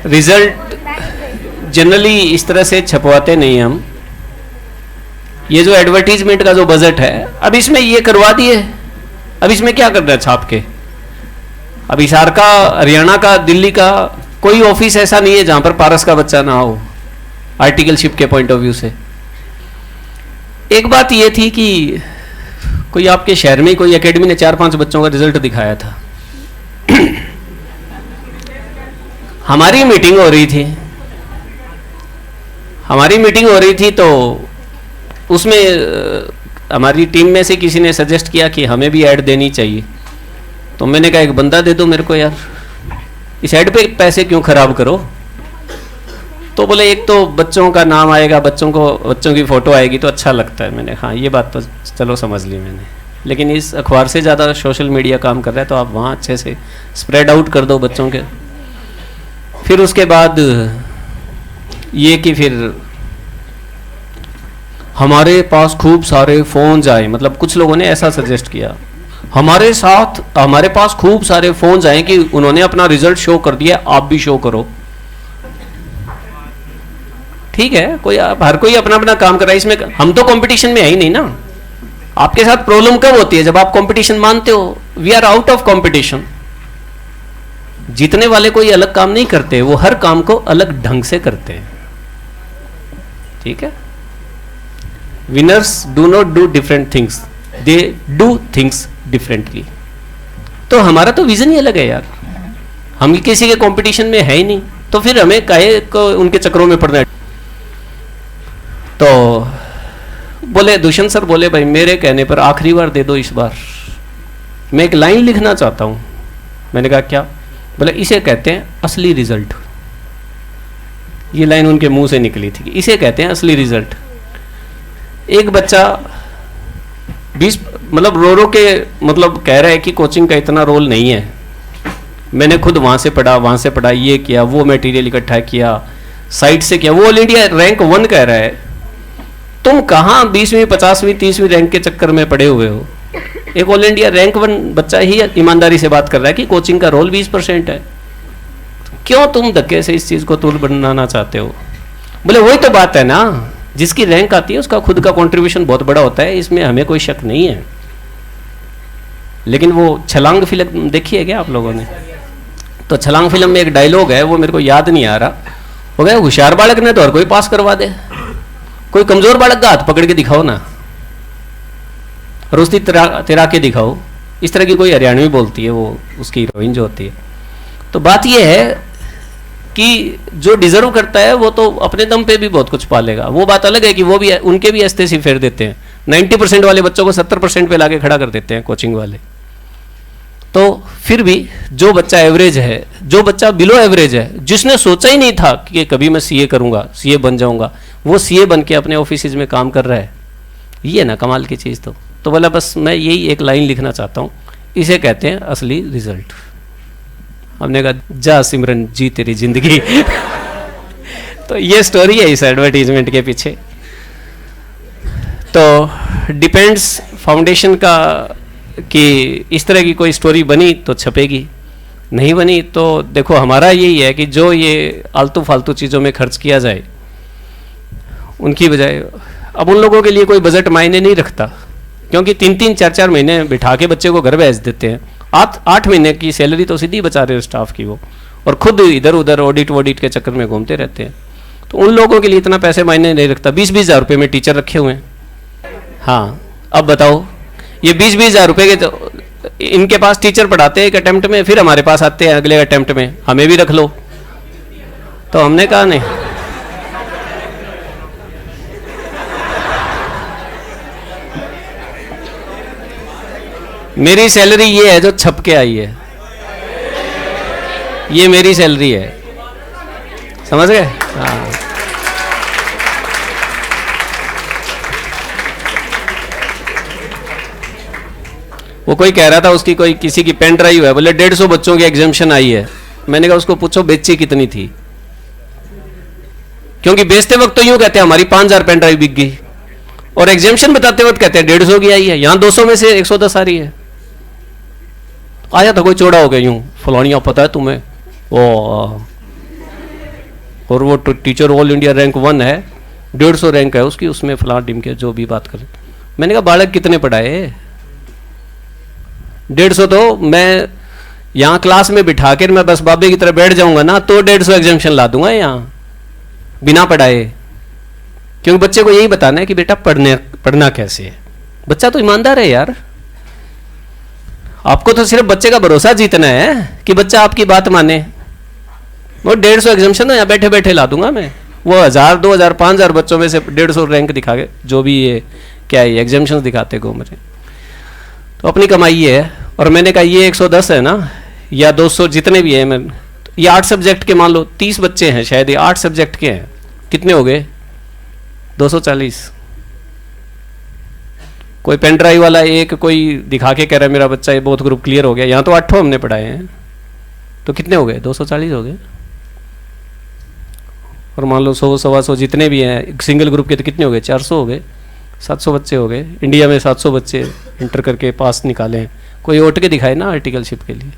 Result generally इस तरह से छपवाते नहीं हम। ये जो एडवर्टीजमेंट का जो बजट है, अब इसमें ये करवा दिए, अब इसमें क्या करना है छाप के। अब हिसार का, हरियाणा का, दिल्ली का कोई ऑफिस ऐसा नहीं है जहां पर पारस का बच्चा ना हो, आर्टिकलशिप के पॉइंट ऑफ व्यू से। एक बात ये थी कि कोई आपके शहर में कोई एकेडमी ने 4-5 बच्चों का रिजल्ट दिखाया था। हमारी मीटिंग हो रही थी तो उसमें हमारी टीम में से किसी ने सजेस्ट किया कि हमें भी ऐड देनी चाहिए। तो मैंने कहा एक बंदा दे दो मेरे को यार, इस ऐड पे पैसे क्यों खराब करो। तो बोले एक तो बच्चों का नाम आएगा, बच्चों की फोटो आएगी तो अच्छा लगता है। मैंने हाँ ये बात तो चलो समझ ली मैंने, लेकिन इस अखबार से ज़्यादा सोशल मीडिया काम कर रहा है तो आप वहाँ अच्छे से स्प्रेड आउट कर दो बच्चों के। फिर उसके बाद ये कि फिर हमारे पास खूब सारे फोन्स आए, मतलब कुछ लोगों ने ऐसा सजेस्ट किया, हमारे पास खूब सारे फोन्स आए कि उन्होंने अपना रिजल्ट शो कर दिया, आप भी शो करो। ठीक है, हर कोई अपना अपना काम कर रहा है, इसमें हम तो कंपटीशन में है ही नहीं ना। आपके साथ प्रॉब्लम कब होती है, जब आप कंपटीशन मानते हो। We are out of competition. जीतने वाले कोई अलग काम नहीं करते, वो हर काम को अलग ढंग से करते हैं। ठीक है, winners do not do different things, they do things differently. तो हमारा तो विजन ही अलग है यार, हम किसी के कंपटीशन में है ही नहीं, तो फिर हमें काहे को उनके चक्रों में पड़ना है। तो बोले दुष्यंत सर बोले भाई मेरे कहने पर आखिरी बार दे दो इस बार, मैं एक लाइन लिखना चाहता हूं। मैंने कहा क्या? बोले इसे कहते हैं असली रिजल्ट। ये लाइन उनके मुंह से निकली थी कि इसे कहते हैं असली रिजल्ट। एक बच्चा 20 मतलब रो के मतलब कह रहा है कि कोचिंग का इतना रोल नहीं है, मैंने खुद वहाँ से पढ़ा, ये किया, वो मटेरियल इकट्ठा किया, साइट से किया, वो ऑल इंडिया रैंक 1 कह रहा है। तुम कहाँ 20वीं 50वीं 30वीं रैंक के चक्कर में पड़े हुए हो। एक ऑल इंडिया रैंक 1 बच्चा ही ईमानदारी से बात कर रहा है कि कोचिंग का रोल 20% है। क्यों तुम धक्के से इस चीज़ को तूल बनाना चाहते हो? बोले वही तो बात है ना, जिसकी रैंक आती है उसका खुद का कंट्रीब्यूशन बहुत बड़ा होता है, इसमें हमें कोई शक नहीं है। लेकिन वो छलांग फिल्म देखी है क्या आप लोगों ने? तो छलांग फिल्म में एक डायलॉग है, वो मेरे को याद नहीं आ रहा, वो कहे होशियार बालक ने तो हर कोई पास करवा दे, कोई कमजोर बालक का हाथ पकड़ के दिखाओ ना, और उसकी तिरा के दिखाओ। इस तरह की कोई हरियाणवी बोलती है, वो उसकी हीरोइन जो होती है। तो बात यह है कि जो डिजर्व करता है वो तो अपने दम पे भी बहुत कुछ पालेगा। वो बात अलग है कि वो भी उनके भी अस्ते से फेर देते हैं, 90% वाले बच्चों को 70% पे लाके खड़ा कर देते हैं कोचिंग वाले। तो फिर भी जो बच्चा एवरेज है, जो बच्चा बिलो एवरेज है, जिसने सोचा ही नहीं था कि कभी मैं सीए करूंगा, सीए बन जाऊंगा, वो सीए बन के अपने ऑफिस में काम कर रहा है। ये ना कमाल की चीज़। तो बोला बस मैं यही एक लाइन लिखना चाहता हूँ, इसे कहते हैं असली रिजल्ट। हमने कहा जा सिमरन जी तेरी जिंदगी। तो ये स्टोरी है इस एडवर्टीजमेंट के पीछे। तो डिपेंड्स फाउंडेशन का कि इस तरह की कोई स्टोरी बनी तो छपेगी, नहीं बनी तो देखो हमारा यही है कि जो ये आलतू फालतू चीज़ों में खर्च किया जाए उनकी बजाय, अब उन लोगों के लिए कोई बजट मायने नहीं रखता, क्योंकि 3-3 4-4 महीने बिठा के बच्चे को घर भेज देते हैं। 8 महीने की सैलरी तो सीधी बचा रहे हो स्टाफ की वो, और खुद इधर उधर ऑडिट के चक्कर में घूमते रहते हैं। तो उन लोगों के लिए इतना पैसे मायने नहीं रखता। 20-20 हज़ार रुपये में टीचर रखे हुए हैं। हाँ अब बताओ, ये 20-20 हज़ार रुपये के तो इनके पास टीचर पढ़ाते हैं एक अटेम्प्ट में, फिर हमारे पास आते हैं अगले अटेम्प्ट में, हमें भी रख लो। तो हमने कहा नहीं, मेरी सैलरी ये है जो छप के आई है, ये मेरी सैलरी है, समझ गए? हाँ। वो कोई कह रहा था उसकी कोई किसी की पेन ड्राइव है, बोले 150 बच्चों की एग्जामिशन आई है। मैंने कहा उसको पूछो बेची कितनी थी, क्योंकि बेचते वक्त तो यूं कहते हैं हमारी 5000 पेन ड्राइव बिक गई, और एग्जामिशन बताते वक्त कहते हैं 150 की आई है। यहां 200 में से 110 आ रही है। आया था कोई चौड़ा हो गया यूं, फलानिया पता है तुम्हें वो और वो टीचर ऑल इंडिया रैंक 1 है, 150 रैंक है उसकी, उसमें फलां टीम के जो भी बात करें। मैंने कहा बालक कितने पढ़ाए? 150 तो मैं यहाँ क्लास में बिठा कर मैं बस बाबे की तरह बैठ जाऊंगा ना तो 150 एग्जामिशन ला दूंगा यहाँ बिना पढ़ाए। क्योंकि बच्चे को यही बताना है कि बेटा पढ़ना कैसे है। बच्चा तो ईमानदार है यार, आपको तो सिर्फ बच्चे का भरोसा जीतना है कि बच्चा आपकी बात माने। वो 150 एग्जामिशन यहाँ बैठे बैठे ला दूंगा मैं, वो 1000 2000 5000 बच्चों में से 150 रैंक दिखा के, जो भी ये क्या है एग्जामिशन दिखाते घूम रहे, तो अपनी कमाई है। और मैंने कहा ये 110 है ना या 200 जितने भी हैं, मैं ये 8 सब्जेक्ट के मान लो 30 बच्चे हैं शायद, ये 8 सब्जेक्ट के हैं, कितने हो गए? 240। कोई पेन ड्राइव वाला एक कोई दिखा के कह रहा है मेरा बच्चा ये बहुत ग्रुप क्लियर हो गया, यहाँ तो 8 हमने पढ़ाए हैं, तो कितने हो गए? 240 हो गए। और मान लो 100 125 जितने भी हैं सिंगल ग्रुप के, तो कितने हो गए? 400 हो गए, 700 बच्चे हो गए। इंडिया में 700 बच्चे इंटर करके पास निकाले हैं। कोई उठ के दिखाए ना आर्टिकलशिप के लिए।